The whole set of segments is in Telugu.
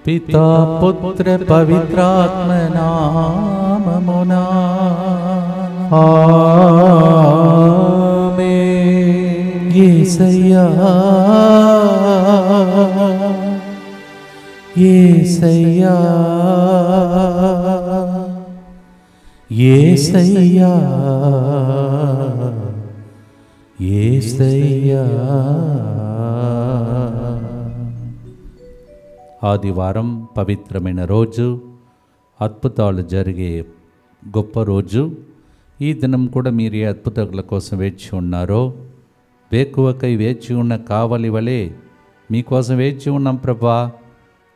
పితా పుత్ర పవిత్రాత్మ నామమునా ఆమేన్. యేసయ్యా యేసయ్యా యేసయ్యా యేసయ్యా. ఆదివారం పవిత్రమైన రోజు, అద్భుతాలు జరిగే గొప్ప రోజు. ఈ దినం కూడా మీరు ఏ అద్భుతాల కోసం వేచి ఉన్నారో, వేకువకై వేచి ఉన్న కావలి వలె మీకోసం వేచి ఉన్నాం ప్రభా,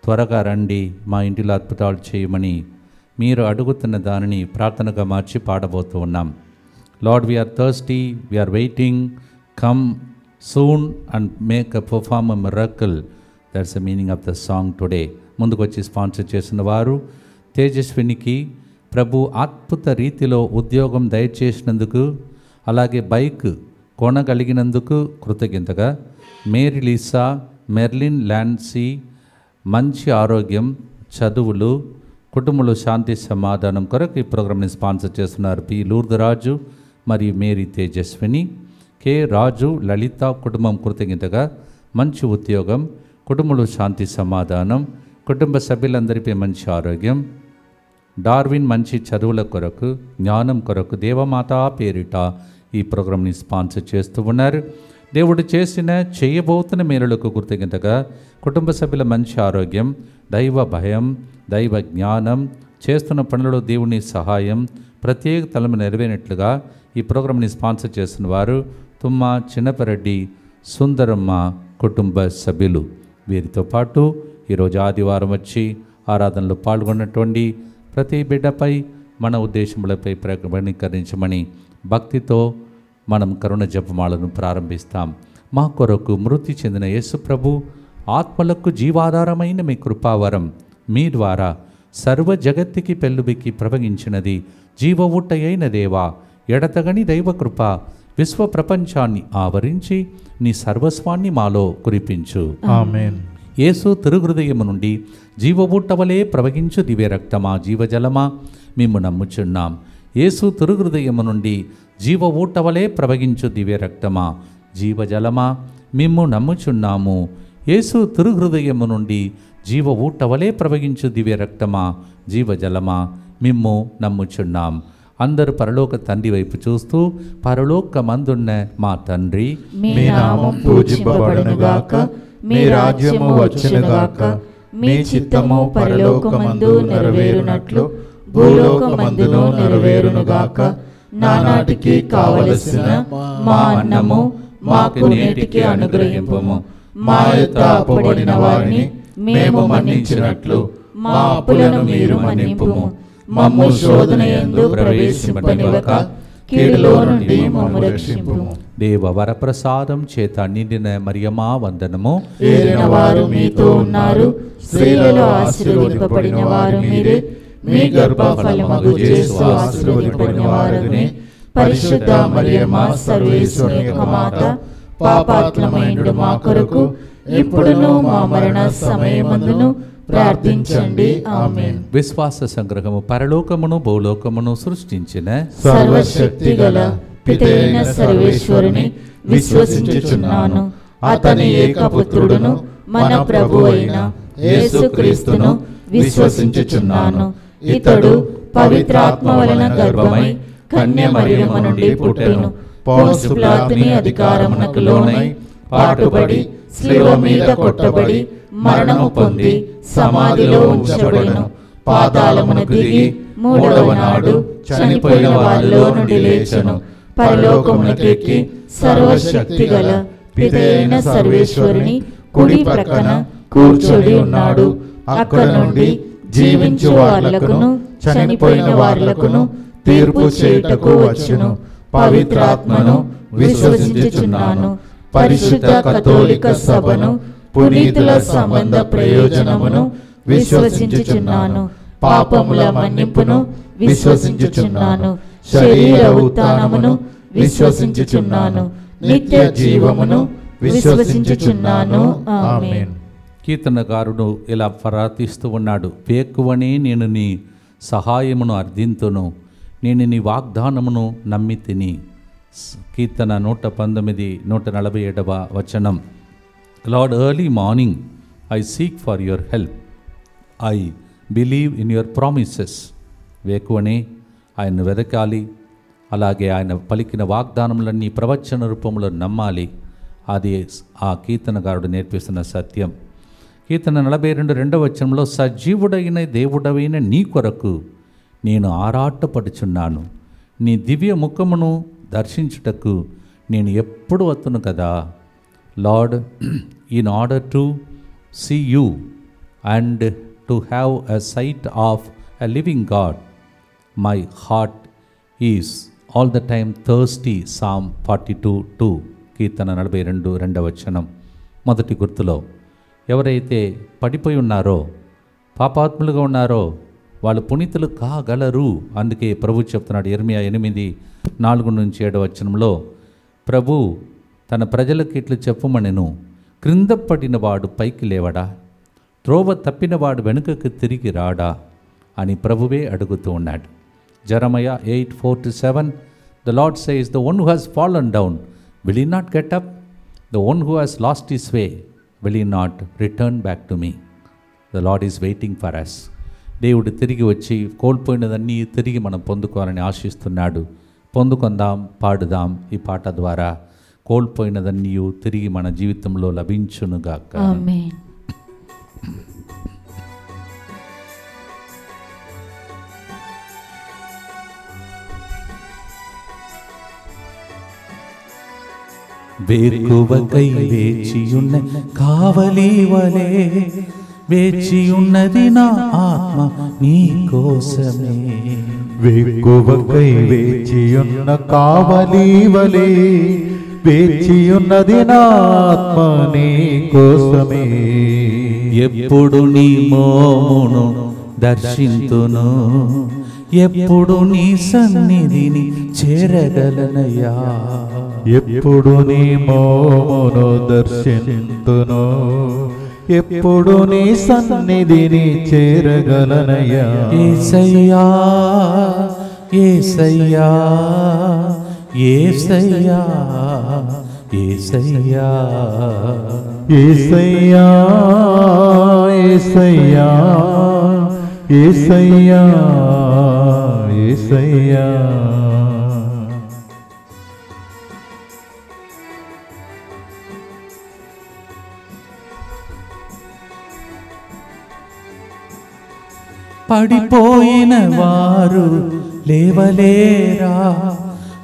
త్వరగా రండి, మా ఇంటిలో అద్భుతాలు చేయమని మీరు అడుగుతున్న దానిని ప్రార్థనగా మార్చి పాడబోతూ ఉన్నాం. Lord, we're thirsty, we're waiting, come soon and make a perform a miracle. That's the meaning of the song today. ముందుకు వచ్చి స్పాన్సర్ చేసిన వారు తేజస్వినికి ప్రభు అద్భుత రీతిలో ఉద్యోగం దయచేసినందుకు, అలాగే బైక్ కొనగలిగినందుకు కృతజ్ఞతగా, మేరీ లీసా, మెర్లిన్ ల్యాన్సీ మంచి ఆరోగ్యం, చదువులు, కుటుంబంలో శాంతి సమాధానం కొరకు ఈ ప్రోగ్రామ్ని స్పాన్సర్ చేస్తున్నారు పి లూర్దరాజు మరియు మేరీ తేజస్విని. కె రాజు, లలిత కుటుంబం కృతజ్ఞతగా, మంచి ఉద్యోగం, కుటుంబంలో శాంతి సమాధానం, కుటుంబ సభ్యులందరిపై మంచి ఆరోగ్యం. డార్విన్ మంచి చదువుల కొరకు, జ్ఞానం కొరకు దేవమాత పేరిట ఈ ప్రోగ్రామ్ని స్పాన్సర్ చేస్తూ ఉన్నారు. దేవుడు చేసిన చేయబోతున్న మేలులకు కృతజ్ఞతగా, కుటుంబ సభ్యుల మంచి ఆరోగ్యం, దైవ భయం, దైవ జ్ఞానం, చేస్తున్న పనులలో దేవుని సహాయం, ప్రత్యేక తలము నెరవేరినట్లుగా ఈ ప్రోగ్రామ్ని స్పాన్సర్ చేస్తున్న వారు తుమ్మ చిన్నపరెడ్డి, సుందరమ్మ కుటుంబ సభ్యులు. వీరితో పాటు ఈరోజు ఆదివారం వచ్చి ఆరాధనలో పాల్గొన్నటువంటి ప్రతి బిడ్డపై మన ఉద్దేశములపై ప్రకటీకరించమని భక్తితో మనం కరుణ జపమాలను ప్రారంభిస్తాం. మా కొరకు మృతి చెందిన యేసు ప్రభు ఆత్మలకు జీవాధారమైన మీ కృపావరం మీ ద్వారా సర్వ జగత్తుకి పెళ్ళుబిక్కి ప్రవహించినది. జీవ ఊటయైన దేవా, ఎడతగని దైవకృప విశ్వ ప్రపంచాన్ని ఆవరించి నీ సర్వస్వాన్ని మాలో కురిపించు. ఆమేన్. యేసు తిరుహృదయము నుండి జీవబూట్టవలే ప్రవహించు దివ్య రక్తమా, జీవజలమా, మేము నమ్ముచున్నాం. యేసు తిరుహృదయము నుండి జీవ ఊటవలే ప్రవహించు దివ్య రక్తమా, జీవజలమా, మేము నమ్ముచున్నాము. యేసు తిరుహృదయము నుండి జీవ ఊటవలే ప్రవహించు దివ్య రక్తమా, జీవజలమా, మేము నమ్ముచున్నాం. అందరూ పరలోక తండ్రి వైపు చూస్తూ, పరలోకమందున్న మా తండ్రి, మీ నామం పూజింపబడునుగాక, మీ రాజ్యము వచ్చునుగాక, మీ చిత్తము పరలోకమందు నెరవేరునట్లు భూలోకమందును నెరవేరునుగాక. నానాటికి కావలసిన మా అన్నము మాకు నేటికి అనుగ్రహింపుము. మా యొక్క అప్పుబడిన వారిని మేము మన్నించినట్లు మా అప్పులను మీరు మన్నింపుము. మమ్ము శోధన యందు ప్రవేశింపనివ్వక కీడులో నుండి మమ్ము రక్షింపుము. దేవ వరప్రసాదం చేత నిండిన మరియమా వందనము. ఏలిన వారు మీతో ఉన్నారు, స్త్రీలలో ఆశీర్వదింపబడిన వారు మీరే, మీ గర్భఫలమగు యేసు ఆశీర్వదింపబడిన వారగునే. పరిశుద్ధ మరియమా, సర్వేశ్వరుని యొక్క మాత, పాపాత్ములమైనడు మా కొరకు ఇప్పుడును మా మరణ సమయమందును ప్రార్థించండి. ఆమేన్. విశ్వాస సంగ్రహము. పరలోకమును భూలోకమును సృష్టించిన సర్వశక్తి గల పితైన సర్వేశ్వరుని విశ్వసించుచున్నాను. అతని ఏకపుత్రుడును మన ప్రభు అయిన యేసుక్రీస్తును విశ్వసించుచున్నాను. ఇతడు పవిత్రాత్మ వలన గర్భమై కన్య మరియమ్మ నుండి పుట్టెను. పోన్సు పిలాతుని అధికారమునకు లోనై పాటుపడి శిలువ మీద కొట్టబడి మరణము పొంది సమాధిలో ఉంచబడెను. పాతాళమునకు దిగి మూడవ నాడు చనిపోయిన వారిలో నుండి లేచెను. పరలోకమునకెక్కి సర్వశక్తి గల పితైన సర్వేశ్వరుని కుడి ప్రక్కన కూర్చొని ఉన్నాడు. అక్కడ నుండి జీవించు వారులకును చనిపోయిన వారులకును తీర్పు చేయుటకు వచ్చును. పవిత్రాత్మను విశ్వసించుచున్నాను. పరిశుద్ధ కథోలిక సభను, పునీతుల సంబంధ ప్రయోజనమును విశ్వసించుచున్నాను. పాపముల మన్నింపును విశ్వసించుచున్నాను. శరీర ఉత్థానమును విశ్వసించుచున్నాను. నిత్య జీవమును విశ్వసించుచున్నాను. ఆమేన్. కీర్తనకారుడు ఇలా ప్రార్థిస్తూ ఉన్నాడు, వేకువనే నేను నీ సహాయమును అర్థింతును, నేను నీ వాగ్దానమును నమ్మి తిని. కీర్తన 119, 147 వచనం. Lord, early morning I seek for your help, I believe in your promises. వేకువనే ఆయన వెదకాలి, అలాగే ఆయన పలికిన వాగ్దానములన్నీ ప్రవచన రూపంలో నమ్మాలి. అది ఆ కీర్తనకారుడు నేర్పిస్తున్న సత్యం. కీర్తన 42, 2వ వచనంలో, సజీవుడైన దేవుడవైన నీ కొరకు నేను ఆరాటపడుచున్నాను, నీ దివ్య ముఖమును దర్శించుటకు నేను ఎప్పుడు వత్తును కదా. Lord, in order to see you and to have a sight of a living God, my heart is all the time thirsty. Psalm 42:2. కీర్తన 42, 2వ వచనం. మొదటి గుర్తులో ఎవరైతే పడిపోయి ఉన్నారో, పాపాత్ములుగా ఉన్నారో, వాళ్ళు పునీతులు కాగలరు. అందుకే ప్రభు చెప్తున్నాడు యెర్మీయా 8:4-7 వచనంలో, ప్రభు తన ప్రజలకు ఇట్లు చెప్పుమనెను, క్రింద పడినవాడు పైకి లేవడా, త్రోవ తప్పినవాడు వెనుకకు తిరిగి రాడా అని ప్రభువే అడుగుతూ ఉన్నాడు. జెరమయా 8:4-7, the Lord says, the one who has fallen down, will he not get up? The one who has lost his way, will he not return back to me? The Lord is waiting for us. దేవుడు తిరిగి వచ్చి కోల్పోయినదన్నీ తిరిగి మనం పొందుకోవాలని ఆశిస్తున్నాడు. పొందుకుందాం, పాడుదాం ఈ పాట ద్వారా. కోల్పోయినదన్నీ తిరిగి మన జీవితంలో లభించునుగాక. ఆమేన్. వేకువకై వేచియున్న కావలి వలే వేచియున్నది నా ఆత్మ నీ కోసమే. వేకువకై వేచియున్న కావలి వలే వేచియున్నది నా ఆత్మ నీ కోసమే. ఎప్పుడు నీ మోమును దర్శింతును, ఎప్పుడు నీ సన్నిధిని చేరగలనయ్యా. ఎప్పుడు నీ మోమును దర్శింతును, ఎప్పుడు నీ సన్నిధిని చేరగలనయ్యా. యేసయ్యా యేసయ్యా యేసయ్యా యేసయ్యా యేసయ్యా యేసయ్యా యేసయ్యా యేసయ్యా. పడిపోయిన వారు లేవలేరా,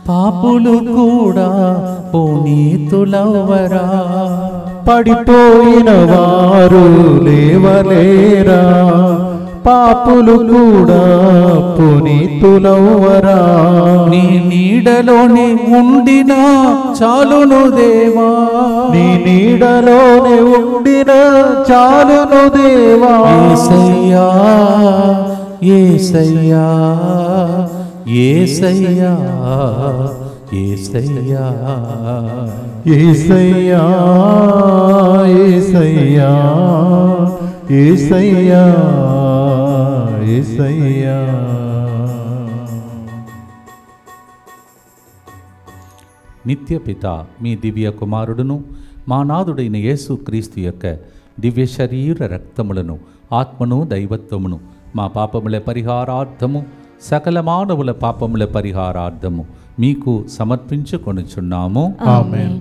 పాపులు కూడా పునీతులవ్వరా. పడిపోయిన వారు లేవలేరా, పాపులు కూడా పునీతులవ్వరా. నీ నీడలోనే ఉండినా చాలును దేవా, నీ నీడలోనే ఉండిన చాలును దేవా. యేసయ్యా యేసయ్యా యేసయ్యా యేసయ్యా యేసయ్యా యేసయ్యా యేసయ్యా యేసయ్యా. నిత్యపిత మీ దివ్య కుమారుడును మా నాథుడైన యేసు క్రీస్తు యొక్క దివ్య శరీర రక్తములను, ఆత్మను, దైవత్వమును మా పాపముల పరిహారార్థము, సకల మానవుల పాపముల పరిహారార్థము మీకు సమర్పించుకొనుచున్నాము. ఆమేన్.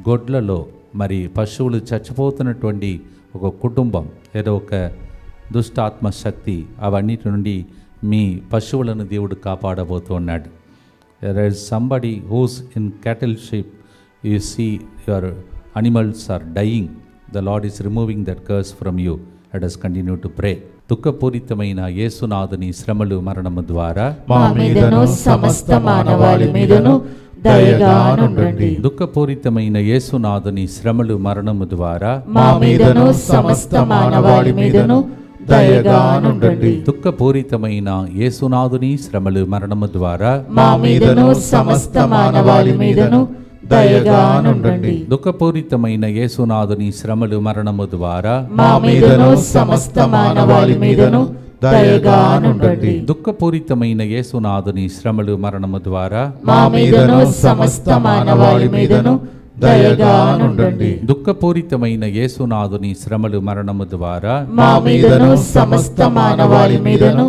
గొడ్లలో మరి పశువులు చచ్చిపోతున్నటువంటి ఒక కుటుంబం, ఏదో ఒక దుష్టాత్మ శక్తి అవన్నిటి నుండి మీ పశువులను దేవుడు కాపాడబోతున్నాడు. There is somebody who's in cattle sheep, you see your animals are dying, the Lord is removing that curse from you. Let us continue to pray. దుఃఖపూరితమైన యేసునాథుని శ్రమలు మరణము ద్వారా మా మీదను సమస్త మానవాళి మీదను దయగా నుండండి. దుఃఖపూరితమైన యేసునాథుని శ్రమలు మరణము ద్వారా మా మీదను సమస్త మానవాళి మీదను దయగా నుండండి. దుఃఖపూరితమైన యేసునాథుని శ్రమలు మరణము ద్వారా మా మీదను సమస్త మానవాళి మీదను దయగానుండండి. దుఃఖపూరితమైన యేసునాథుని శ్రమలు మరణము ద్వారా మా మీదను సమస్త మానవాళి మీదను దయగానుండండి. దుఃఖపూరితమైన యేసునాథుని శ్రమలు మరణము ద్వారా మా మీదను సమస్త మానవాళి మీదను దయగానుండండి. దుఃఖపూరితమైన యేసునాథుని శ్రమలు మరణము ద్వారా మా మీదను సమస్త మానవాళి మీదను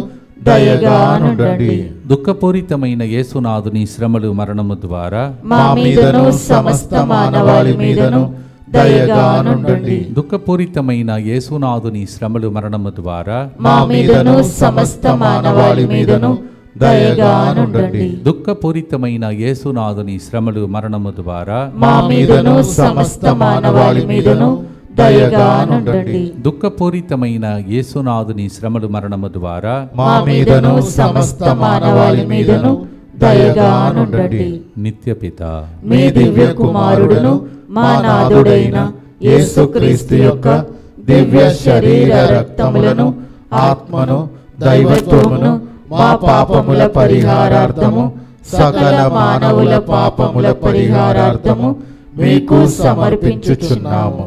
దయగానుండండి. దుఃఖపూరితమైన యేసునాథుని శ్రమలు మరణము ద్వారా మా మీదను సమస్త మానవాళి మీదను దయగానుండండి. దుఃఖపూరితమైన యేసునాథుని శ్రమలు మరణము ద్వారా మా మీదను సమస్త మానవాళి మీదను దయగానుండండి. దుఃఖపూరితమైన యేసునాథుని శ్రమలు మరణము ద్వారా మా మీదను సమస్త మానవాళి మీదను దయగానుండండి. దుఃఖపూరితమైన యేసునాథుని శ్రమలు మరణము ద్వారా మా మీదను సమస్త మానవాళి మీదను దయగానుండండి. నిత్యపిత మీ దివ్య కుమారుడును మా నాథుడైన యేసుక్రీస్తు యొక్క దివ్య శరీర రక్తములను ఆత్మను దైవత్వమును మా పాపముల పరిహారార్థము సకల మానవుల పాపముల పరిహారార్థము మీకు సమర్పించుచున్నాము.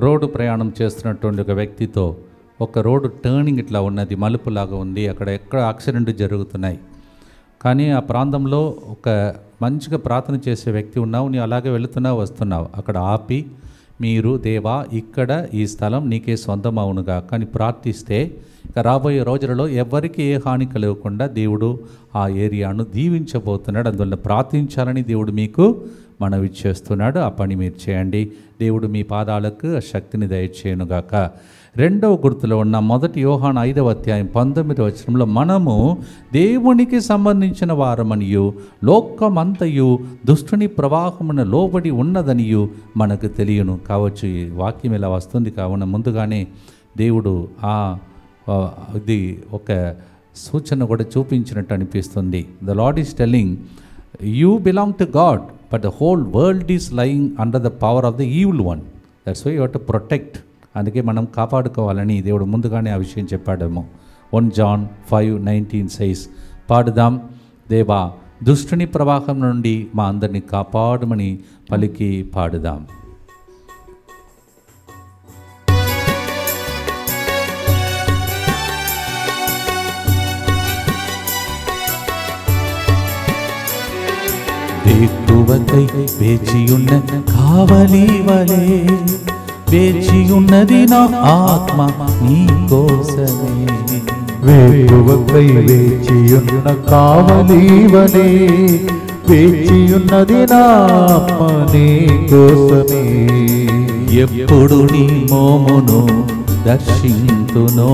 రోడ్డు ప్రయాణం చేస్తున్నటువంటి ఒక వ్యక్తితో ఒక రోడ్డు టర్నింగ్ ఇట్లా ఉన్నది, మలుపులాగా ఉంది, అక్కడ ఎక్కడ యాక్సిడెంట్ జరుగుతున్నాయి. కానీ ఆ ప్రాంతంలో ఒక మంచిగా ప్రార్థన చేసే వ్యక్తి ఉన్నావు, నీ అలాగే వెళుతున్నావు వస్తున్నావు, అక్కడ ఆపి మీరు దేవా ఇక్కడ ఈ స్థలం నీకే సొంతం అవునుగా కానీ ప్రార్థిస్తే ఇక రాబోయే రోజులలో ఎవరికి ఏ హాని కలగకుండా దేవుడు ఆ ఏరియాను దీవించబోతున్నాడు. అందువల్ల ప్రార్థించాలని దేవుడు మీకు మనవి చేస్తున్నాడు. ఆ పని మీరు చేయండి. దేవుడు మీ పాదాలకు ఆ శక్తిని దయచేయనుగాక. రెండవ గుర్తులో ఉన్న 1 యోహాను 5వ అధ్యాయం 19వ వచనంలో మనము దేవునికి సంబంధించిన వారమనియు లోకమంతయు దుష్టుని ప్రవాహమున లోబడి ఉన్నదనియు మనకు తెలియను. కావచ్చు ఈ వాక్యం ఇలా వస్తుంది కావున ముందుగానే దేవుడు ఇది ఒక సూచన కూడా చూపించినట్టు అనిపిస్తుంది. The Lord is telling you belong to God but the whole world is lying under the power of the evil one. That's why you have to protect. అందుకే మనం కాపాడుకోవాలని దేవుడు ముందుగానే ఆ విషయం చెప్పాడేమో. 1 John 5:19 says, పాడుదాం, దేవా దుష్టుని ప్రవాహం నుండి మా అందరినీ కాపాడమని పలికి పాడుదాం. వేకువకై వేచియున్న కావలి వలే వేచియున్నది నా ఆత్మ నీ కోసమే. వేకువకై వేచియున్న కావలి వలే వేచియున్నది నా ఆత్మ నీ కోసమే. ఎప్పుడు నీ మోమును దర్శింతునో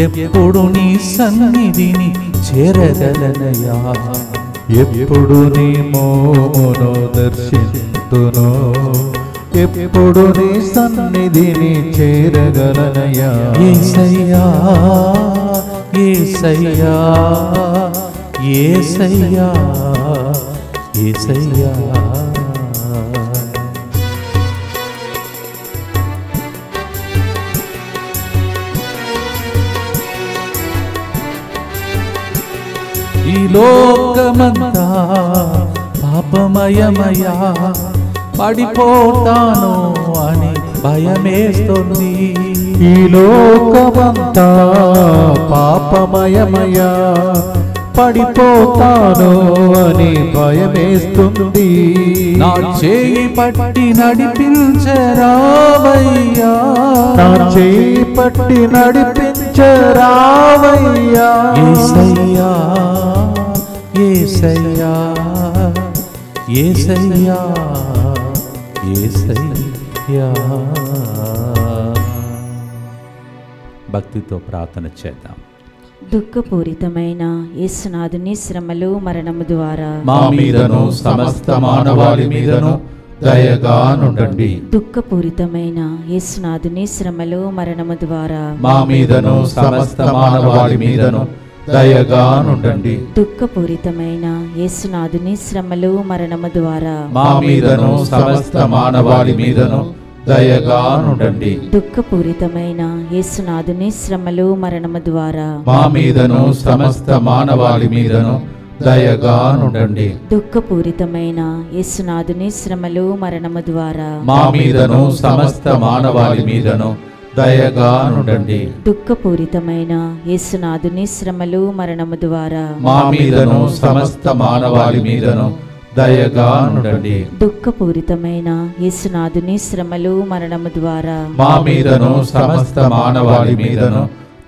ఎప్పుడు నీ సన్నిధిని చేరగలనయా. ఎప్పుడు నీ మోమును దర్శింతునో ఎప్పుడు నీ సన్నిధిని చేరగలనయా. యేసయ్యా యేసయ్యా యేసయ్యా యేసయ్యా. ఈ లోకమంతా పాపమయమయా పడిపోతాను అని భయమేస్తుంది. ఈ లోకమంతా పాపమయమయా పడిపోతాను అని భయమేస్తుంది. నా చేయి పట్టి నడిపించరావయ్యా, నా చేయి పట్టి నడిపించరావయ్యా. యేసయ్యా యేసయ్యా యేసయ్యా యేసయ్యా. భక్తితో ప్రార్థన చేద్దాం. దుఃఖపూరితమైన యేసునాథుని శ్రమలు మరణము ద్వారా మా మీదను సమస్త మానవాళి మీదను దయగానుండండి. దుఃఖపూరితమైన యేసునాథుని శ్రమలు మరణము ద్వారా మా మీదను సమస్త మానవాళి మీదను దయగానుండండి. దుఃఖపూరితమైన యేసునాథుని శ్రమలు మరణము ద్వారా మా మీదను సమస్త మానవాళి మీదను దయగానుండండి. దుఃఖపూరితమైన యేసునాథుని శ్రమలు మరణము ద్వారా మా మీదను సమస్త మానవాళి మీదను దయగా నుండండి. దుఃఖపూరితమైన యేసునాథుని శ్రమలు మరణము ద్వారా మా మీదను సమస్త మానవాళి మీదను దయగా నుండండి. దుఃఖపూరితమైన యేసునాథుని శ్రమలు మరణము ద్వారా మా మీదను సమస్త మానవాళి మీదను దయగా నుండండి. దుఃఖపూరితమైన యేసునాథుని శ్రమలు మరణము ద్వారా మా మీదను సమస్త మానవాళి మీదను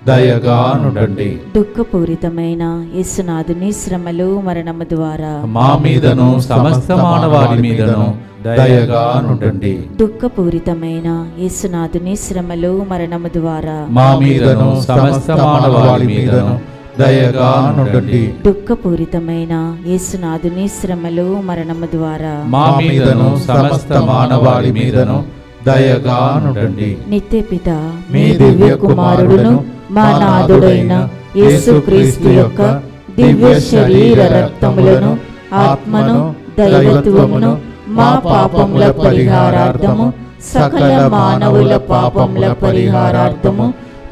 దయగా నుండండి. దుఃఖపూరితమైన యేసునాథుని శ్రమలు మరణము ద్వారా మా మీదను సమస్త మానవాళి మీదను దయగా నుండండి. దుఃఖపూరితమైన యేసునాథుని శ్రమలు మరణము ద్వారా మా మీదను సమస్త మానవాళి మీదను దయగా నుండండి. దుఃఖపూరితమైన యేసునాథుని శ్రమలు మరణము ద్వారా మా మీదను సమస్త మానవాళి మీదను దయగా నుండండి. నిత్యపిత మీ దివ్య కుమారుడును మా నాథుడైన యేసుక్రీస్తు యొక్క దివ్య శరీర రక్తములను ఆత్మను దైవత్వమును మా పాపముల పరిహారార్థము సకల మానవుల పాపముల పరిహారార్థము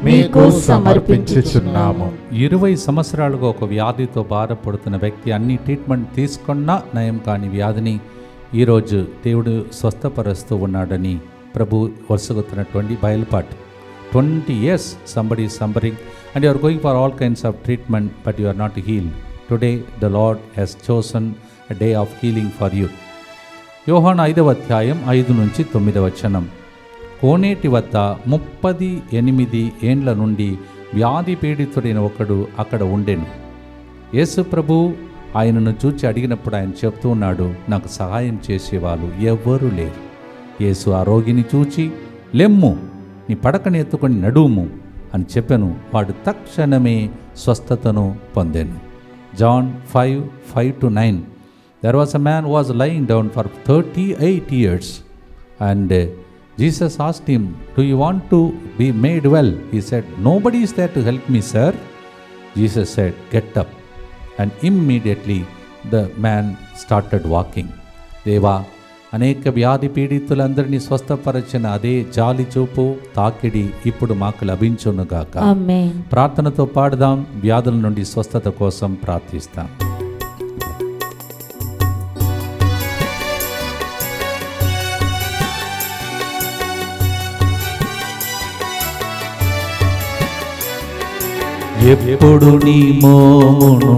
మీకు సమర్పించుచున్నాము. 20 సంవత్సరాలుగా ఒక వ్యాధితో బాధపడుతున్న వ్యక్తి అన్ని ట్రీట్మెంట్ తీసుకున్నా నయం కాని వ్యాధిని ఈరోజు దేవుడు స్వస్థపరుస్తూ ఉన్నాడని ప్రభు వరుసగుతున్నటువంటి బయలుపాటు. 20 years somebody is suffering and you are going for all kinds of treatment but you are not healed. Today the Lord has chosen a day of healing for you. యోహాను 5వ అధ్యాయం 5 నుంచి 9వ వచనం. కోనేటి వద్ద 38 ఏండ్ల నుండి వ్యాధి పీడితుడైన ఒకడు అక్కడ ఉండెను. యేసు ప్రభు ఆయనను చూచి అడిగినప్పుడు ఆయన చెప్తూ ఉన్నాడు, నాకు సహాయం చేసేవాళ్ళు ఎవ్వరూ లేరు. యేసు ఆ రోగిని చూచి, లెమ్ము, నీ పడకని ఎత్తుకొని నడుము అని చెప్పెను. వాడు తక్షణమే స్వస్థతను పొందెను. John 5:5-9. There was a man who was lying down for 38 years and Jesus asked him, do you want to be made well? He said, nobody is there to help me, sir. Jesus said, get up. And immediately the man started walking. దేవా, అనేక వ్యాధి పీడితులందరినీ స్వస్థపరచిన అదే జాలి చూపు తాకిడి ఇప్పుడు మాకు లభించునుగాక. ఆమేన్. ప్రార్థనతో పాడుదాం. వ్యాధుల నుండి స్వస్థత కోసం ప్రార్థిస్తాం. ఎప్పుడు నీ మోమును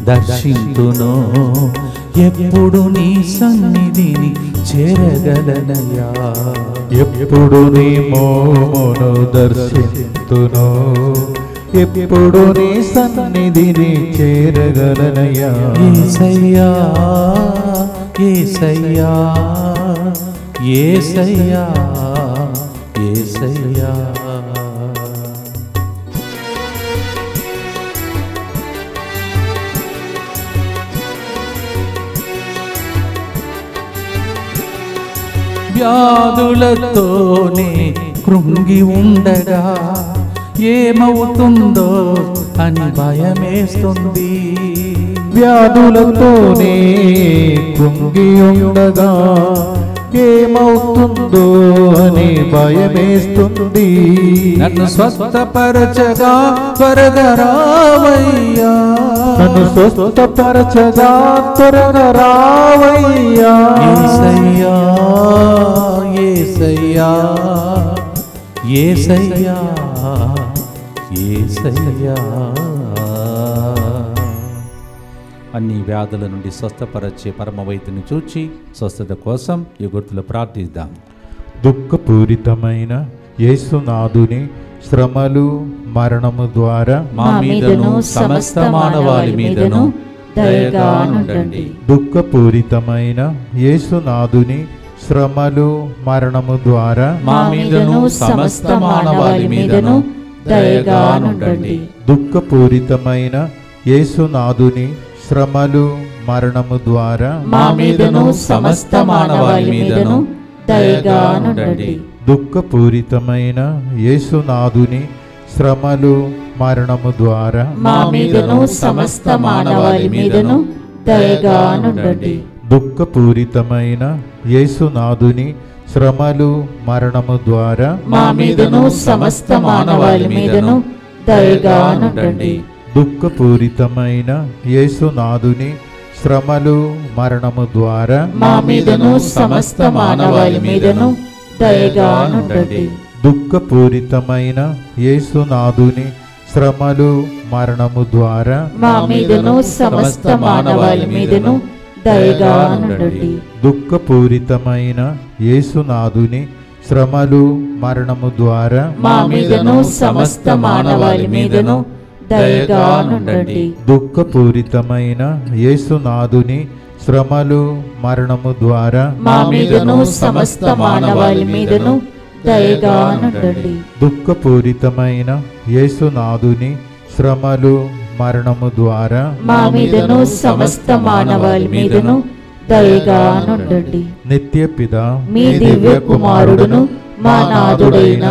దర్శింతునో, ఎప్పుడు నీ సన్నిధిని చేరగలనయా. ఎప్పుడు నీ మోమును దర్శింతునో, ఎప్పుడు నీ సన్నిధిని చేరగలనయా. యేసయ్యా, యేసయ్యా, యేసయ్యా, యేసయ్యా. వ్యాధులతోనే కృంగి ఉండగా ఏమవుతుందో అని భయమేస్తుంది. వ్యాధులతోనే కృంగి ఉండగా ఏమవుతుందో అని భయమేస్తుంది. నన్ను స్వస్థపరచగా త్వరగా రావయ్యా, నన్ను స్వస్థపరచగా త్వరగా రావయ్యా. యేసయ్యా, యేసయ్యా, యేసయ్యా, యేసయ్యా. అన్ని వ్యాధుల నుండి స్వస్థపరచే పరమ వైద్యుని చూచి స్వస్థత కోసం ఈ గుర్తులు ప్రార్థిద్దాం. దుఃఖపూరితమైన యేసునాథుని శ్రమలు మరణము ద్వారా మా మీదను సమస్త మానవాళి మీదను దయగా నుండండి. దుఃఖపూరితమైన యేసునాథుని శ్రమలు మరణము ద్వారా మా మీదను సమస్త మానవాళి మీదను దయగా నుండండి. దుఃఖపూరితమైన యేసునాథుని శ్రమలు మరణము ద్వారా మా మీదను సమస్త మానవాళి మీదను దయగా నుండండి. దుఃఖపూరితమైన యేసునాథుని శ్రమలు మరణము ద్వారా మా మీదను సమస్త మానవాళి మీదను దయగా నుండండి. దుఃఖపూరితమైన యేసునాథుని శ్రమలు మరణము ద్వారా మా మీదను సమస్త మానవాళి మీదను దయగా నుండండి. దుఃఖపూరితమైన యేసునాథుని శ్రమలు మరణము ద్వారా మా మీదను సమస్త మానవాళి మీదను దయగా నుండండి. దుఃఖపూరితమైన యేసునాథుని శ్రమలు మరణము ద్వారా మా మీదను సమస్త మానవాళి మీదను దయగా నుండండి. దుఃఖపూరితమైన యేసునాథుని శ్రమలు మరణము ద్వారా మా మీదను సమస్త మానవాళి మీదను దయగా నుండండి. దుఃఖపూరితమైన యేసునాథుని శ్రమలు మరణము ద్వారా మా మీదను సమస్త మానవాళి మీదను దయగా నుండండి. దుఃఖపూరితమైన యేసునాథుని శ్రమలు మరణము ద్వారా మా మీదను సమస్త మానవాళి మీదను దయగా నుండండి. నిత్య పిత మీ దివ్య కుమారుడును మా నాథుడైన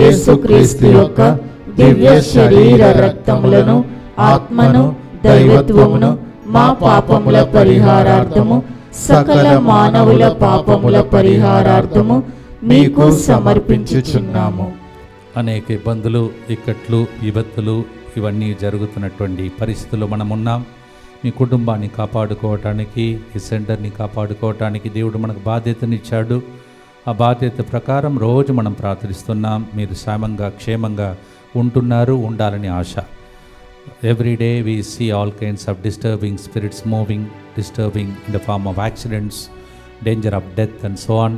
యేసుక్రీస్తు యొక్క దివ్య శరీర రక్తములను ఆత్మను దైవత్వమును మా పాపముల పరిహారార్థము సకల మానవుల పాపముల పరిహారార్థము మీకు సమర్పించుచున్నాము. అనేక ఇబ్బందులు, ఇక్కట్లు, విపత్తులు ఇవన్నీ జరుగుతున్నటువంటి పరిస్థితుల్లో మనమున్నాం. మీ కుటుంబాన్ని కాపాడుకోవటానికి, ఈ సెంటర్ని కాపాడుకోవటానికి దేవుడు మనకు బాధ్యతనిచ్చాడు. ఆ బాధ్యత ప్రకారం రోజు మనం ప్రార్థిస్తున్నాం. మీరు క్షేమంగా క్షేమంగా ఉండాలని ఆశ. Every day we see all kinds of disturbing spirits disturbing in the form of accidents, danger of death and so on.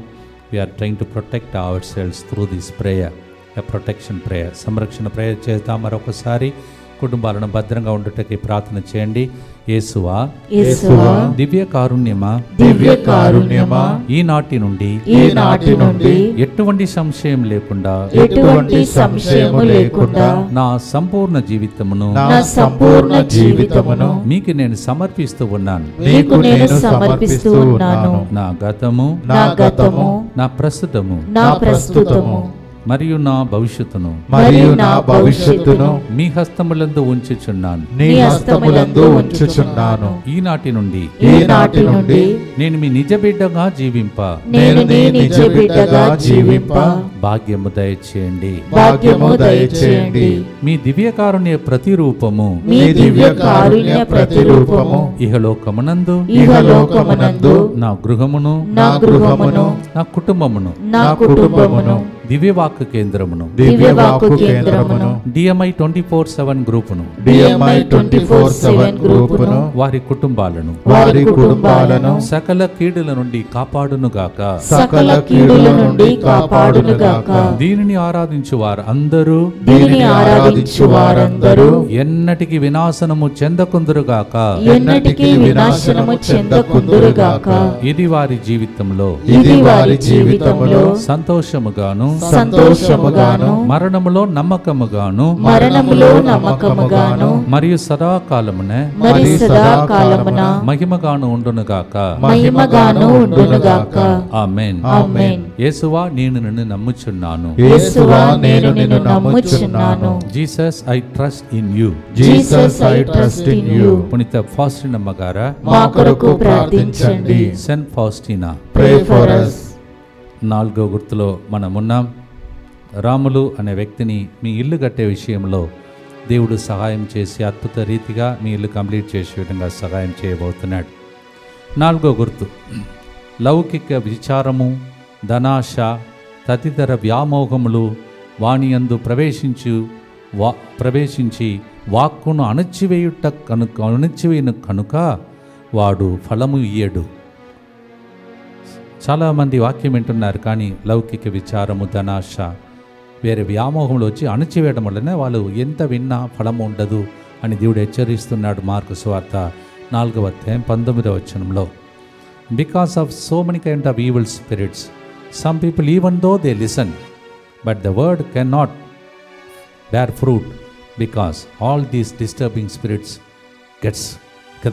We are trying to protect ourselves through this prayer, a protection prayer. సంరక్షణ ప్రేయర్ చేద్దాం. మరొకసారి కుటుంబాలను భద్రంగా ఉండుటకి ప్రార్థన చేయండి. యేసువా, దివ్య కారుణ్యమా, ఈనాటి నుండి ఎటువంటి సంశయం లేకుండా నా సంపూర్ణ జీవితమును మీకు నేను సమర్పిస్తూ ఉన్నాను. నా గతము, నా ప్రస్తుతము మరియు నా భవిష్యత్తును మీ హస్తములందు ఉంచుచున్నాను. ఈనాటి నుండి నేను మీ నిజ బిడ్డగా జీవింప భాగ్యము దయచేయండి. మీ దివ్యకారుణ్య ప్రతిరూపము ఇహలోకమునందు నా గృహమును నా కుటుంబమును దివ్యవాక్కు కేంద్రమును DMI 24/7 గ్రూపును వారి కుటుంబాలను సకల కీడుల నుండి కాపాడునుగాక. దీనిని ఆరాధించు వారు అందరూ ఎన్నటికి వినాశనము చెందకుందురుగాక. ఇది వారి జీవితంలో సంతోషముగాను మరణములో నమ్మకముగాను మరియు సదాకాలమున మహిమగాను ఉండునుగాక. ఆమేన్. యేసువా, నేను నిన్ను నమ్ముచున్నాను. Jesus, I trust in you. పునీత ఫాస్టినా గారా మా కొరకు ప్రార్థించండి. Saint Faustina, pray for us. 4వ గుర్తులో మనమున్నాం. రాములు అనే వ్యక్తిని మీ ఇల్లు కట్టే విషయంలో దేవుడు సహాయం చేసి అద్భుత రీతిగా మీ ఇల్లు కంప్లీట్ చేసే విధంగా సహాయం చేయబోతున్నాడు. 4వ గుర్తు, లౌకిక విచారము, ధనాశ తదితర వ్యామోహములు వాణియందు ప్రవేశించి వాక్కును అణచివేయను కనుక వాడు ఫలము ఇయ్యడు. చాలామంది వాక్యం వింటున్నారు, కానీ లౌకిక విచారము, ధనాశ, వేరే వ్యామోహంలో వచ్చి అణచివేయడం వల్లనే వాళ్ళు ఎంత విన్నా ఫలము ఉండదు అని దేవుడు హెచ్చరిస్తున్నాడు. మార్కు సువార్త 4వ అధ్యాయం 19వ వచనంలో. Because of so many kind of evil spirits, some people even though they listen but the word can not bear fruit because all these disturbing spirits gets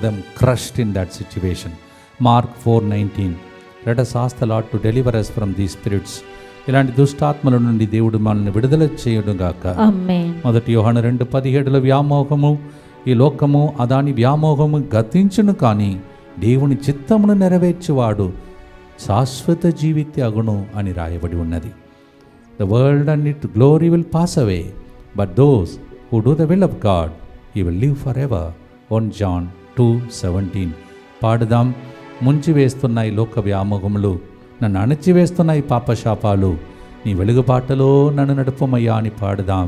them crushed in that situation. Mark 4:19. Let us ask the Lord to deliver us from these spirits. ఇలాంటి దుష్టాత్మల నుండి దేవుడు మనల్ని విడుదల చేయునుగాక. ఆమేన్. 1 యోహాను 2:17 వ్యామోహము, ఈ లోకము అదాని వ్యామోహము గతించును, కానీ దేవుని చిత్తమును నెరవేర్చువాడు శాశ్వత జీవిత అగును అని రాయబడి ఉన్నది. The world and its glory will pass away, but those who do the will of God, He will live forever. 1 John 2:17. పాడుదాం. ముంచివేస్తున్న ఈ లోక వ్యామోహములు, నన్ను అణచివేస్తున్న ఈ పాపశాపాలు, నీ వెలుగుబాటలో నన్ను నడుపమయ్యా అని పాడుదాం.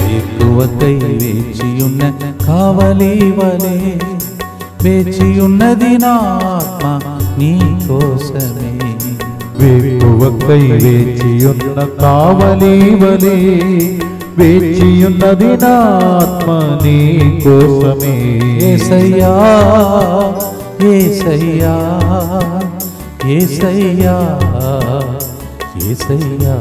వేకువకై వేచియున్న కావలి వలె వేచియున్నది నా ఆత్మ నీ కోసమే. వేకువకై వేచియున్న కావలి వలె వేచియున్నది నా ఆత్మ నీ కోసమే. యేసయ్యా యేసయ్యా యేసయ్యా యేసయ్యా.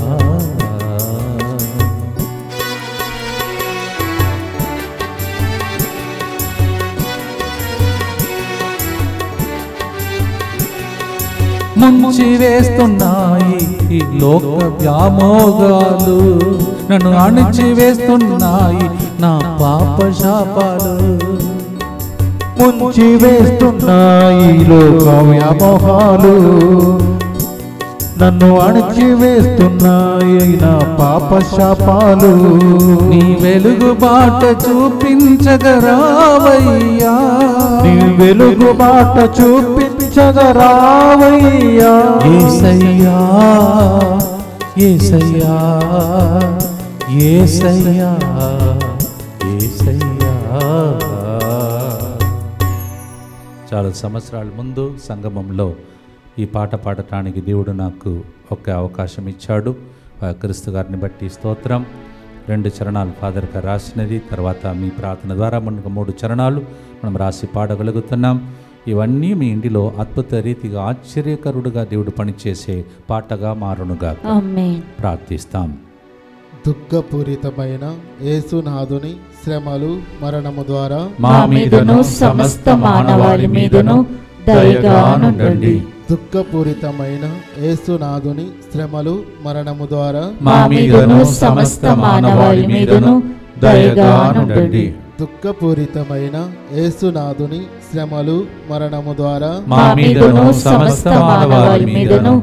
ముంచి వేస్తున్నాయి ఈ లోక వ్యామోగాలు, నన్ను అణిచి వేస్తున్నాయి నా పాప శాపాలు. ముంచి వేస్తున్నాయి లోక వ్యామోహాలు, నన్ను అణచి వేస్తున్నాయి నా పాప శాపాలు. నీ వెలుగు బాట చూపించగరావయ్యా, నీ వెలుగు బాట చూపించగరావయ్యా. యేసయ్యా యేసయ్యా యేసయ్యా యేసయ్యా. చాలా సంవత్సరాల ముందు సంగమంలో ఈ పాట పాడటానికి దేవుడు నాకు ఒక అవకాశం ఇచ్చాడు. క్రీస్తు గారిని బట్టి స్తోత్రం. 2 చరణాలు ఫాదర్ గారు రాసినది, తర్వాత మీ ప్రార్థన ద్వారా మనకు 3 చరణాలు మనం రాసి పాడగలుగుతున్నాం. ఇవన్నీ మీ ఇంటిలో అద్భుత రీతిగా ఆశ్చర్యకరుడుగా దేవుడు పనిచేసే పాటగా మారునుగా ప్రార్థిస్తాం. దుఃఖపూరితమైన యేసునాథుని శ్రమలు మరణము ద్వారా మా మీదను సమస్త మానవాళి మీదను దయగా నుండండి. దుఃఖపూరితమైన యేసునాథుని శ్రమలు మరణము ద్వారా మా మీదను సమస్త మానవాళి మీదను దయగా నుండండి. దుఃఖపూరితమైన యేసునాథుని శ్రమలు మరణము ద్వారా మా మీదను సమస్త మానవాళి మీదను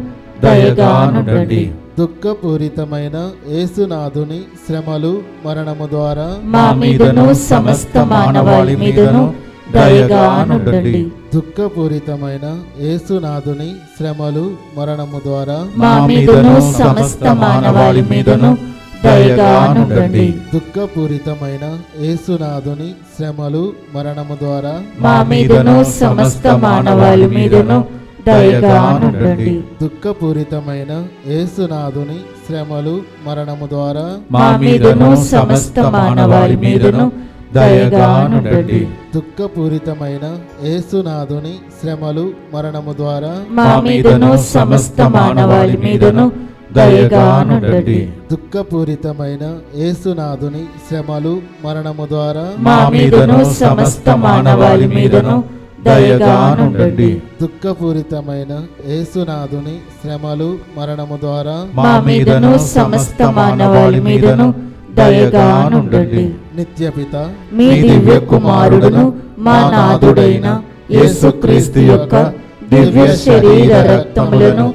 దయగా నుండండి. దుఃఖపూరితమైన యేసునాథుని శ్రమలు మరణము ద్వారా మా మీదను సమస్త మానవాళి మీదను దయగా నుండండి. దుఃఖపూరితమైన యేసునాథుని శ్రమలు మరణము ద్వారా మా మీదను సమస్త మానవాళి మీదను దయగా నుండండి. దుఃఖపూరితమైన యేసునాథుని శ్రమలు మరణము ద్వారా మా మీదను సమస్త మానవాళి మీదను దయగా నుండండి. దుఃఖపూరితమైన యేసునాథుని శ్రమలు మరణము ద్వారా మా మీదను సమస్త మానవాళి మీదను దయగా నుండండి. దుఃఖపూరితమైన యేసునాథుని శ్రమలు మరణము ద్వారా మా మీదను సమస్త మానవాళి మీదను దయగా నుండండి. దుఃఖపూరితమైన యేసునాథుని శ్రమలు మరణము ద్వారా మా మీదను సమస్త మానవాళి మీదను దయగా నుండండి. దుఃఖపూరితమైన యేసునాథుని శ్రమలు మరణము ద్వారా మా మీదను సమస్త మానవాళి మీదను దయగా నుండండి. నిత్యపిత మీ దివ్య కుమారుడును మా నాథుడైన యేసుక్రీస్తు యొక్క దివ్య శరీర రక్తములను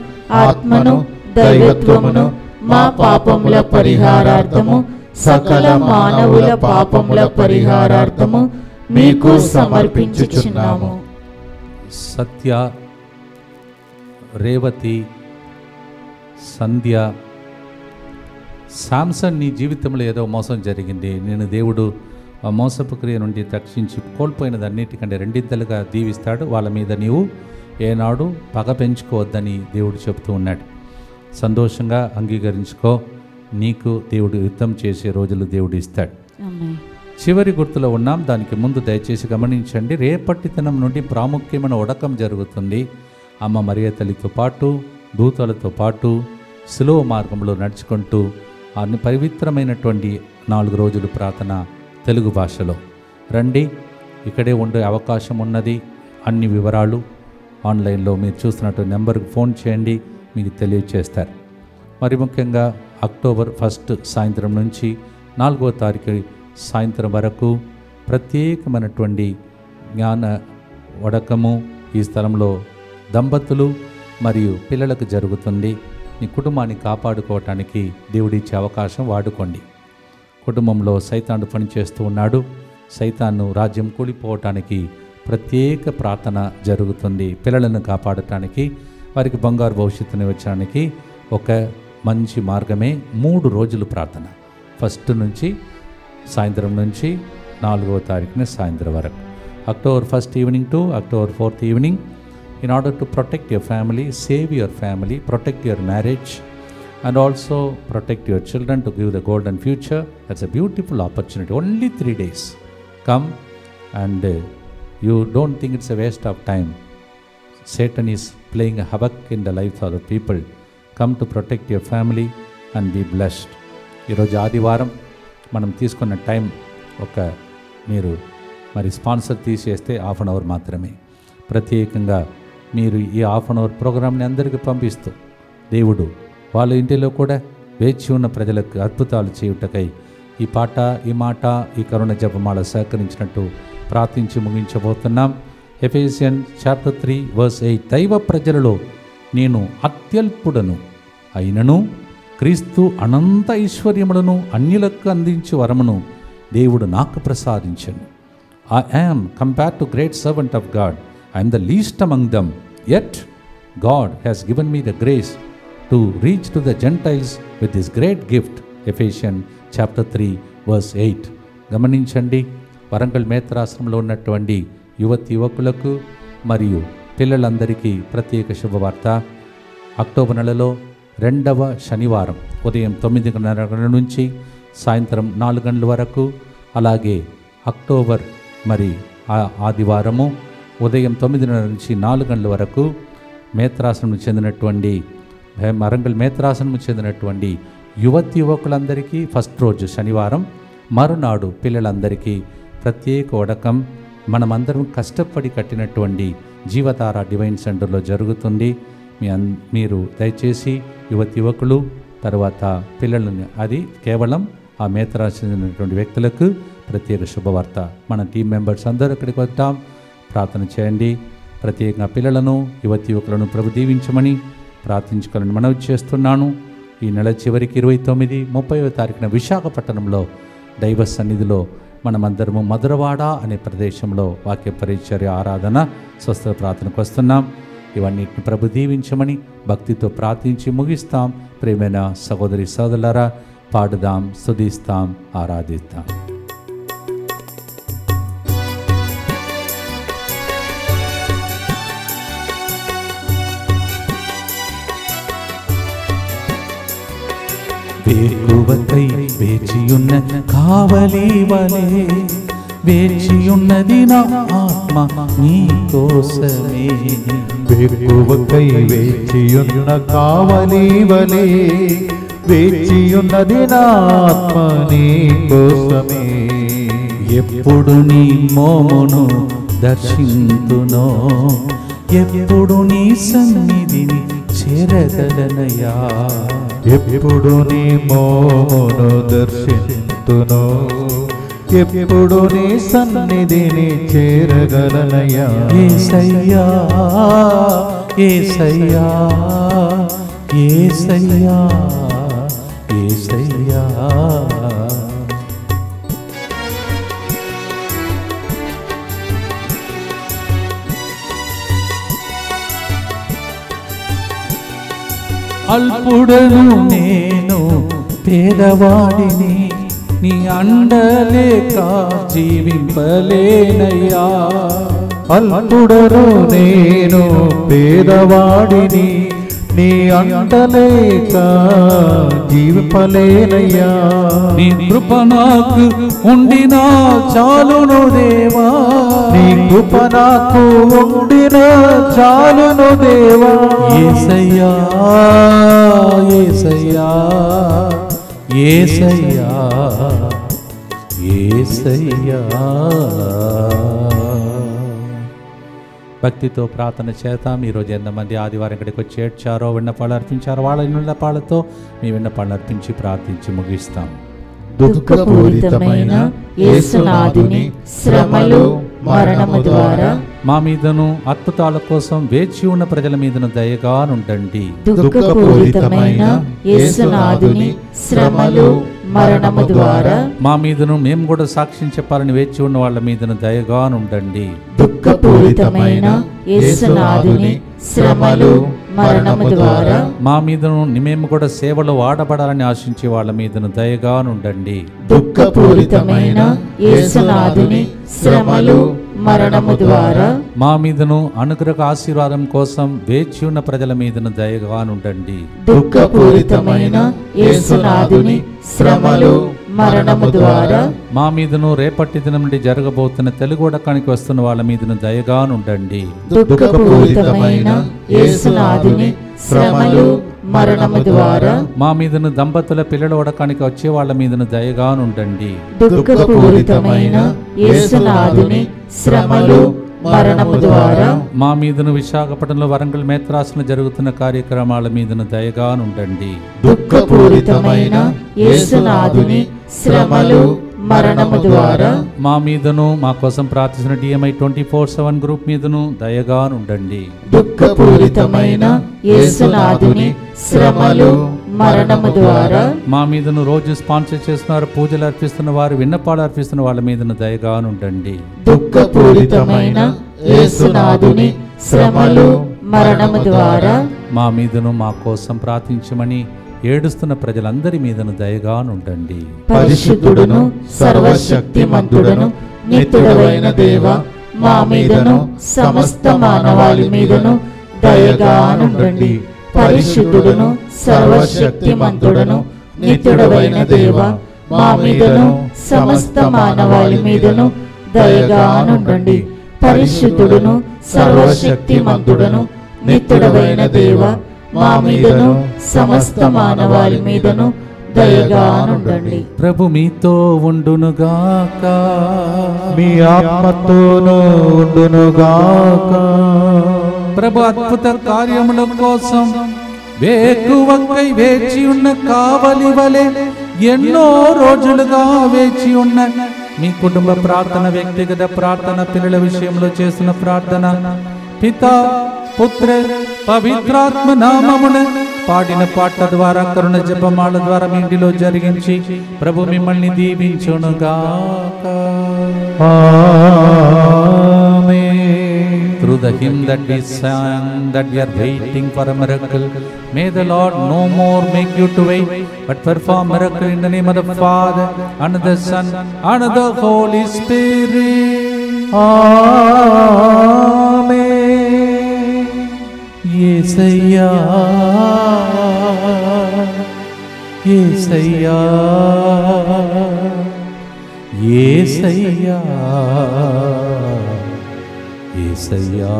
ఆత్మను దైవత్వమును మా పాపముల పరిహారార్థము సకల మానవుల పాపముల పరిహారార్థము మీకు సమర్పించుచున్నాము. సత్య, రేవతి, సంధ్య, శాంసన్ నీ జీవితంలో ఏదో మోసం జరిగింది, నేను దేవుడు ఆ మోసపు క్రియ నుండి రక్షించి కోల్పోయినదన్నిటికంటే రెండింతలుగా దీవిస్తాడు. వాళ్ళ మీద నీవు ఏనాడు పగ పెంచుకోవద్దని దేవుడు చెబుతూ ఉన్నాడు. సంతోషంగా అంగీకరించుకో, నీకు దేవుడు యుద్ధం చేసే రోజులు దేవుడు ఇస్తాడు. చివరి గుర్తులో ఉన్నాం. దానికి ముందు దయచేసి గమనించండి. రేపటి దినం నుండి ప్రాముఖ్యమైన ఉడకం జరుగుతుంది. అమ్మ మరియ తల్లితో పాటు దూతలతో పాటు సులువ మార్గంలో నడుచుకుంటూ అన్ని పవిత్రమైనటువంటి 4 రోజులు ప్రార్థన తెలుగు భాషలో రండి. ఇక్కడే ఉండే అవకాశం ఉన్నది. అన్ని వివరాలు ఆన్లైన్లో మీరు చూస్తున్నట్టు నెంబర్కి ఫోన్ చేయండి, మీకు తెలియచేస్తారు. మరి ముఖ్యంగా అక్టోబర్ 1 సాయంత్రం నుంచి 4వ తారీఖు సాయంత్రం వరకు ప్రత్యేకమైనటువంటి జ్ఞాన వడకము, ఈ స్థలంలో దంపతులు మరియు పిల్లలకు జరుగుతుంది. మీ కుటుంబాన్ని కాపాడుకోవటానికి దేవుడిచ్చే అవకాశం వాడుకోండి. కుటుంబంలో సైతాను పనిచేస్తూ ఉన్నాడు. సైతాను రాజ్యం కూలిపోవటానికి ప్రత్యేక ప్రార్థన జరుగుతుంది. పిల్లలను కాపాడటానికి, వారికి బంగారు భవిష్యత్తుని వచ్చడానికి ఒక మంచి మార్గమే 3 రోజులు ప్రార్థన. ఫస్ట్ నుంచి సాయంత్రం నుంచి 4వ తారీఖున సాయంత్రం వరకు, October 1st evening to October 4th evening, in order to protect your family, save your family, protect your marriage, and also protect your children to give the golden future. That's a beautiful opportunity. Only 3 days. Come, and you don't think it's a waste of time. Satan is playing a havoc in the lives of the people. Come to protect your family and be blessed. ఈరోజు ఆదివారం మనం తీసుకున్న టైం మీరు మరి స్పాన్సర్ తీసేస్తే 1/2 అవర్ మాత్రమే. ప్రత్యేకంగా మీరు ఈ 1/2 అవర్ ప్రోగ్రామ్ని అందరికీ పంపిస్తూ దేవుడు వాళ్ళ ఇంటిలో కూడా వేచి ఉన్న ప్రజలకు అద్భుతాలు చేయుటకై ఈ పాట, ఈ మాట, ఈ కరుణ జపమాల సహకరించినట్టు ప్రార్థించి ముగించబోతున్నాం. ఎఫెసియన్ చాప్టర్ 3 verse 8, దైవ ప్రజలలో నేను అత్యల్పుడను అయినను క్రీస్తు అనంత ఐశ్వర్యములను అన్యులకు అందించు వరమును దేవుడు నాకు ప్రసాదించను. I am compared to great servant of God. I am the least among them. Yet God has given me the grace to reach to the Gentiles with this great gift. Ephesians chapter 3 verse 8. గమనించండి, వరంగల్ మేత్రాశ్రమంలో ఉన్నటువంటి యువకులకు మరియు పిల్లలందరికీ ప్రత్యేక శుభవార్త. అక్టోబర్ నెలలో 2వ శనివారం ఉదయం 9:30 నుంచి సాయంత్రం 4 గంటల వరకు, అలాగే అక్టోబర్ ఆదివారము ఉదయం 9:30 నుంచి 4 గంటల వరకు మేత్రాశ్రమం చెందినటువంటి వరంగల్ మేత్రాశ్రమం చెందినటువంటి యువకులందరికీ ఫస్ట్ రోజు శనివారం, మరునాడు పిల్లలందరికీ ప్రత్యేక వడకం మనమందరం కష్టపడి కట్టినటువంటి జీవతార డివైన్ సెంటర్లో జరుగుతుంది. మీరు దయచేసి యువకులు తర్వాత పిల్లలని, అది కేవలం ఆ మేత్రాశ్రమించినటువంటి వ్యక్తులకు ప్రత్యేక శుభవార్త. మన టీం మెంబర్స్ అందరూ అక్కడికి వద్దాం, ప్రార్థన చేయండి. ప్రత్యేకంగా పిల్లలను, యువకులను ప్రభు దీవించమని ప్రార్థించుకోవాలని మనవి చేస్తున్నాను. ఈ నెల చివరికి 29, 30వ తారీఖున విశాఖపట్నంలో దైవ సన్నిధిలో మనమందరము మధురవాడ అనే ప్రదేశంలో వాక్య పరిచర్య, ఆరాధన, స్వస్థ ప్రార్థనకు వస్తున్నాం. ఇవన్నిటిని ప్రభు దీవించమని భక్తితో ప్రార్థించి ముగిస్తాం. ప్రేమైన సహోదరి సోదరులారా, పాడుదాం, స్తుతిస్తాం, ఆరాధిస్తాం. వేకువకై వేచియున్న కావలి వలే వేచియున్నది నా ఆత్మ నీ కోసమే. వేకువకై వేచియున్న కావలి వలే వేచియున్నది నా ఆత్మ నీ కోసమే. ఎప్పుడు నీ మోమును దర్శింతునో, ఎప్పుడు నీ సన్నిధిని చేరగలనయా. ఎప్పుడు నీ మోమును దర్శింతునో, ఎప్పుడు నీ సన్నిధిని చేరగలనయా. యేసయ్యా, యేసయ్యా, యేసయ్యా, యేసయ్యా. అల్పుడను నేను పేదవాడిని, నీ అండలేక జీవింపలేనయ్యా. అల్పుడను నేను పేదవాడిని, నీ అండలేక జీవింపలేనయ్యా. నీ కృప నాకు ఉండినా చాలును దేవా, నీ కృప నాకు ఉండినా చాలును దేవా. యేసయ్యా, యేసయ్యా, యేసయ్యా, యేసయ్యా. భక్తితో ప్రార్థన చేద్దాం. ఈరోజు ఎంతమంది ఆదివారం ఇక్కడికి వచ్చి ఏడ్చారో, విన్నపాలు అర్పించారో, వాళ్ళ విన్నపాలతో మీ విన్నపాలు అర్పించి ప్రార్థించి ముగిస్తాం. దుఃఖపూరితమైన యేసునాథుని శ్రమలు, మరణము ద్వారా మా మీదను అద్భుతాల కోసం వేచి ఉన్న ప్రజల మీదను దయగా నుండండి. దుఃఖపూరితమైన యేసునాథుని శ్రమలు మరణము ద్వారా మా మీదను మేము కూడా సాక్ష్యం చెప్పాలని వేచి ఉన్న వాళ్ళ మీదను దయగా నుండండి. దుఃఖపూరితమైన యేసునాథుని శ్రమలు మరణము ద్వారా మా మీదను మేము కూడా సేవలో వాడబడాలని ఆశించే వాళ్ళ మీదను దయగా నుండండి. దుఃఖపూరితమైన యేసునాథుని శ్రమలు మరణము ద్వారా మా మీదను అనుగ్రహ ఆశీర్వాదం కోసం వేచి ఉన్న ప్రజల మీదను దయగా నుండండి. దుఃఖపూరితమైన యేసునాథుని శ్రమలు మరణము ద్వారా మా మీదను రేపటి దినం నుండి జరగబోతున్న తెలుగొడకానికి వస్తున్న వాళ్ళ మీదను దయగా నుండండి. దుఃఖపూరితమైన యేసునాథుని శ్రమలు మరణము ద్వారా మా మీదను దంపతుల పిల్లల ఒడకానికి వచ్చే వాళ్ళ మీదను దయగా నుండండి. దుఃఖపూరితమైన యేసునాథుని శ్రమలు మరణము ద్వారా మా మీదను విశాఖపట్నంలో వరంగల్ మేత్రాసన జరుగుతున్న కార్యక్రమాల మీదను దయగా నుండండి. దుఃఖపూరితమైన యేసునాథుని శ్రమలు మరణము ద్వారా మా మీదను మా కోసం ప్రార్థించిన DMI 24/7 గ్రూప్ మీదను దయగా నుండండి. దుఃఖపూరితమైన యేసునాథుని శ్రమలు మరణము ద్వారా మా మీదను రోజు స్పాన్సర్ చేస్తున్నారు, పూజలు అర్పిస్తున్న వారు, విన్నపాలు అర్పిస్తున్న వాళ్ళ మీదను దయగా నుండండి. దుఃఖపూరితమైన యేసునాథుని శ్రమలు మరణము ద్వారా మా మీదను మా కోసం ప్రార్థించమని ఏడుస్తున్న ప్రజలందరి మీదను దయగా నుండండి. పరిశుద్ధుడును సర్వశక్తిమంతుడును నిత్యుడవైన దేవ, మా మీదను సమస్త మానవాళి మీదను దయగా నుండండి. పరిశుద్ధుడును సర్వశక్తిమంతుడును నిత్యుడవైన దేవ, మా మీదను సమస్త మానవాళి మీదను దయగా నుండండి. పరిశుద్ధుడును సర్వశక్తిమంతుడును నిత్యుడవైన దేవ, మా మీదను సమస్త మానవాళి మీదను దయగా నుండండి. ప్రభు మీతో ఉండునుగాక, మీ ఆత్మతోనూ ఉండునుగాక. ప్రభు అద్భుత కార్యముల కోసం వేకువకై వేచి ఉన్న కావలి వలె ఎన్నో రోజులుగా వేచి ఉన్న మీ కుటుంబ ప్రార్థన, వ్యక్తిగత ప్రార్థన, పిల్లల విషయంలో చేసిన ప్రార్థన పితా పుత్ర పవిత్రాత్మ నామమున పాడిన పాట ద్వారా, కరుణ జపమాల ద్వారా మీ ఇంటిలో జరిగించి ప్రభు మిమ్మల్ని దీవించునుగాక. Through the hymn that we sang, that we are waiting for a miracle, may the Lord no more make you to wait, but perform miracle in the name of the Father and the Son and the Holy Spirit. Amen. Yesaya, Yesaya, Yesaya, Yesaya.